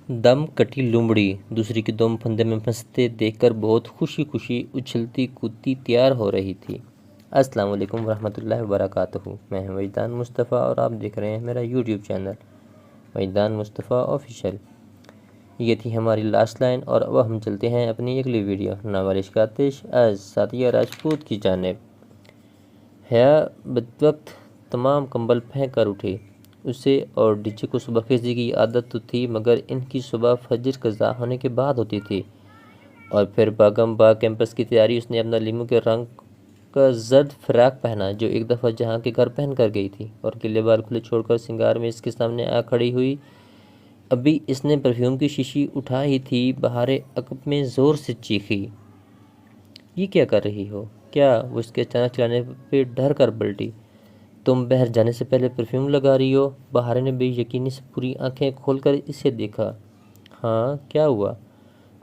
دم کٹی لومڑی دوسری کے دم پھندے میں پھنستے دیکھ کر بہت خوشی خوشی اچھلتی کودتی تیار ہو رہی تھی۔ السلام علیکم ورحمۃ اللہ وبرکاتہ۔ میں ہوں وجدان مصطفیٰ اور آپ دیکھ رہے ہیں میرا یوٹیوب چینل وجدان مصطفیٰ آفیشیل۔ یہ تھی ہماری لاسٹ لائن اور اب ہم چلتے ہیں اپنی اگلی ویڈیو۔ ناولش کا آتش آج ساتھیہ راجپوت کی جانب۔ حیا بدوقت تمام کمبل پھینک کر اٹھی۔ اسے اور ڈیجے کو صبح خیزی کی عادت تو تھی، مگر ان کی صبح فجر قضا ہونے کے بعد ہوتی تھی۔ اور پھر باغم باغ کیمپس کی تیاری۔ اس نے اپنا لیمو کے رنگ کا زرد فراق پہنا جو ایک دفعہ جہاں کے گھر پہن کر گئی تھی، اور گیلے بال کھلے چھوڑ کر سنگار میں اس کے سامنے آ کھڑی ہوئی۔ ابھی اس نے پرفیوم کی شیشی اٹھائی تھی، بہار عقب میں زور سے چیخی، یہ کیا کر رہی ہو؟ کیا؟ وہ اس کے اچانک چلانے پہ ڈر کر پلٹی۔ تم باہر جانے سے پہلے پرفیوم لگا رہی ہو؟ بہار نے بے یقینی سے پوری آنکھیں کھول کر اسے دیکھا۔ ہاں، کیا ہوا؟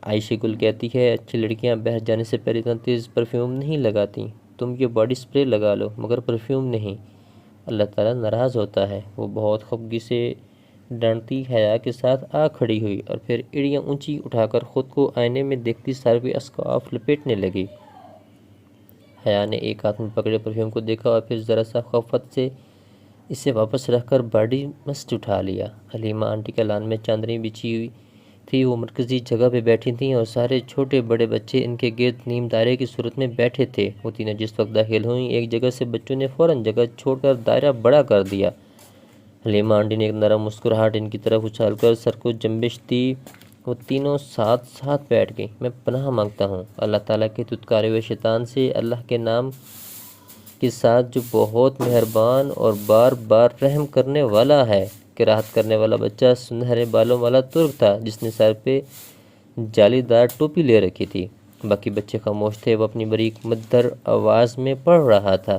عائشہ گل کہتی ہے اچھی لڑکیاں باہر جانے سے پہلے اتنا تیز پرفیوم نہیں لگاتی۔ تم یہ باڈی سپرے لگا لو مگر پرفیوم نہیں، اللہ تعالیٰ ناراض ہوتا ہے۔ وہ بہت خفگی سے ڈانٹتی حیا کے ساتھ آ کھڑی ہوئی اور پھر ایڑیاں اونچی اٹھا کر خود کو آئینے میں دیکھتی سر پہ اسکارف لپیٹنے لگی۔ حیا نے ایک ہاتھ میں پکڑے پرفیوم کو دیکھا اور پھر ذرا سا خفت سے اسے واپس رکھ کر باڈی مسٹ اٹھا لیا۔ حلیمہ آنٹی کا لان میں چادریں بچھی ہوئی تھی، وہ مرکزی جگہ پہ بیٹھی تھیں اور سارے چھوٹے بڑے بچے ان کے گرد نیم دائرے کی صورت میں بیٹھے تھے۔ وہ تینوں جس وقت داخل ہوئیں، ایک جگہ سے بچوں نے فوراً جگہ چھوڑ کر دائرہ بڑا کر دیا۔ حلیمہ آنٹی نے ایک نرم مسکراہٹ ان کی طرف اچھال کر سر کو جنبش دی۔ وہ تینوں ساتھ ساتھ بیٹھ گئیں۔ میں پناہ مانگتا ہوں اللہ تعالیٰ کے دھتکارے ہوئے شیطان سے، اللہ کے نام کے ساتھ جو بہت مہربان اور بار بار رحم کرنے والا ہے۔ قرات کرنے والا بچہ سنہرے بالوں والا ترک تھا جس نے سر پہ جالی دار ٹوپی لے رکھی تھی۔ باقی بچے خاموش تھے۔ وہ اپنی باریک مدر آواز میں پڑھ رہا تھا،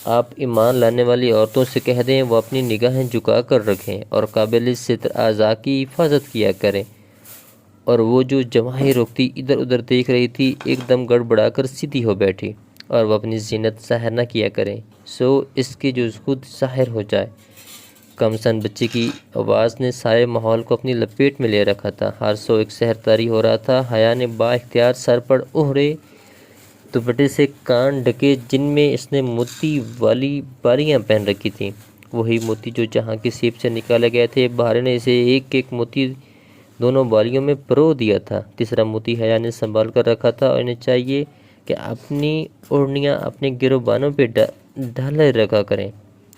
آپ ایمان لانے والی عورتوں سے کہہ دیں وہ اپنی نگاہیں جھکا کر رکھیں اور قابل ستر اعضاء کی حفاظت کیا کریں۔ اور وہ جو جماعی روکتی ادھر ادھر دیکھ رہی تھی ایک دم گڑبڑا کر سیدھی ہو بیٹھی، اور وہ اپنی زینت ظاہر نہ کیا کریں سو اس کے جو خود ظاہر ہو جائے۔ کم سن بچے کی آواز نے سارے ماحول کو اپنی لپیٹ میں لے رکھا تھا۔ ہر سو ایک سحر طاری ہو رہا تھا۔ حیا نے با اختیار سر پر اوڑھے دوپٹے سے کان ڈھکے جن میں اس نے موتی والی بالیاں پہن رکھی تھیں، وہی موتی جو جہاں کی سیپ سے نکالے گئے تھے۔ بہار نے اسے ایک ایک موتی دونوں بالیوں میں پرو دیا تھا۔ تیسرا موتی حیا نے سنبھال کر رکھا تھا اور انہیں چاہیے کہ اپنی اوڑھنیاں اپنے گریبانوں پہ ڈالے رکھا کریں۔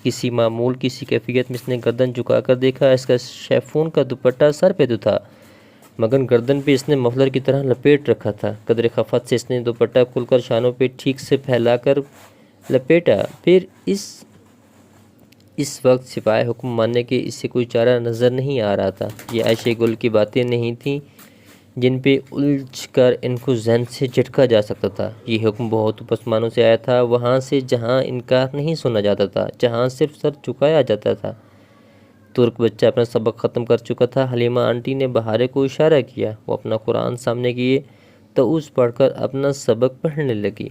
کسی معمول کسی کیفیت میں اس نے گردن جھکا کر دیکھا۔ اس کا شیفون کا دوپٹہ سر پہ تو تھا مگر گردن پہ اس نے مفلر کی طرح لپیٹ رکھا تھا۔ قدر خفت سے اس نے دوپٹہ کھول کر شانوں پہ ٹھیک سے پھیلا کر لپیٹا۔ پھر اس وقت سوائے حکم ماننے کے اس سے کوئی چارہ نظر نہیں آ رہا تھا۔ یہ عائشہ گل کی باتیں نہیں تھیں جن پہ الجھ کر ان کو ذہن سے جھٹکا جا سکتا تھا۔ یہ حکم بہت پسمانوں سے آیا تھا، وہاں سے جہاں انکار نہیں سنا جاتا تھا، جہاں صرف سر جھکایا جاتا تھا۔ ترک بچہ اپنا سبق ختم کر چکا تھا۔ حلیمہ آنٹی نے بہار کو اشارہ کیا، وہ اپنا قرآن سامنے کیے طاؤس پڑھ کر اپنا سبق پڑھنے لگی۔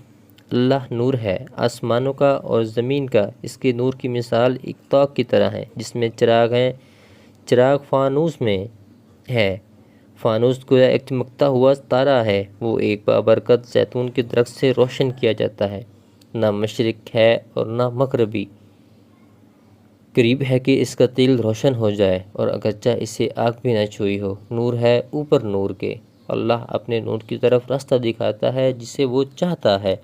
اللہ نور ہے آسمانوں کا اور زمین کا، اس کے نور کی مثال ایک طاق کی طرح ہے جس میں چراغ ہیں۔ چراغ فانوس میں ہے، فانوس گویا ایک چمکتا ہوا تارا ہے، وہ ایک بابرکت زیتون کے درخت سے روشن کیا جاتا ہے، نہ مشرق ہے اور نہ مغربی، قریب ہے کہ اس کا تیل روشن ہو جائے اور اگرچہ اسے آگ بھی نہ چھوئی ہو۔ نور ہے اوپر نور کے، اللہ اپنے نور کی طرف راستہ دکھاتا ہے جسے وہ چاہتا ہے۔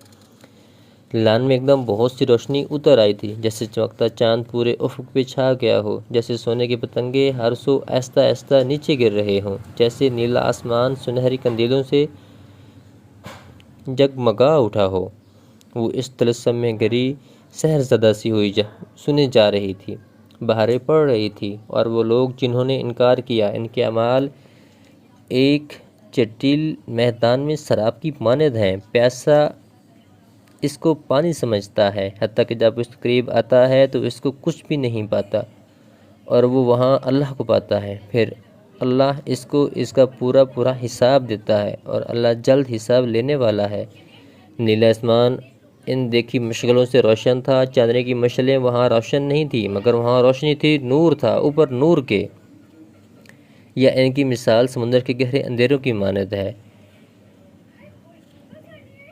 لان میں ایک دم بہت سی روشنی اتر آئی تھی، جیسے چمکتا چاند پورے افق پہ چھا گیا ہو، جیسے سونے کے پتنگے ہر سو آہستہ آہستہ نیچے گر رہے ہوں، جیسے نیلا آسمان سنہری کندیلوں سے جگمگا اٹھا ہو۔ وہ اس طلسم میں گری سحر زدہ سی ہوئی سنے جا رہی تھی، بہاریں پڑ رہی تھی، اور وہ لوگ جنہوں نے انکار کیا ان کے اعمال ایک جٹیل میدان میں سراب کی مانند ہیں۔ پیاسا اس کو پانی سمجھتا ہے، حتیٰ کہ جب اس کے قریب آتا ہے تو اس کو کچھ بھی نہیں پاتا، اور وہ وہاں اللہ کو پاتا ہے۔ پھر اللہ اس کو اس کا پورا پورا حساب دیتا ہے، اور اللہ جلد حساب لینے والا ہے۔ نیلا آسمان ان دیکھی مشغلوں سے روشن تھا۔ چاندنی کی مشعلیں وہاں روشن نہیں تھی مگر وہاں روشنی تھی، نور تھا اوپر نور کے۔ یا ان کی مثال سمندر کے گہرے اندھیروں کی مانند ہے۔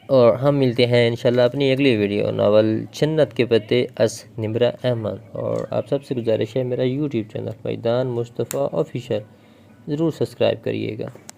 اور ہم ملتے ہیں انشاءاللہ اپنی اگلی ویڈیو ناول جنت کے پتے از نمرہ احمد۔ اور آپ سب سے گزارش ہے میرا یوٹیوب چینل وجدان مصطفیٰ آفیشل ضرور سبسکرائب کریے گا۔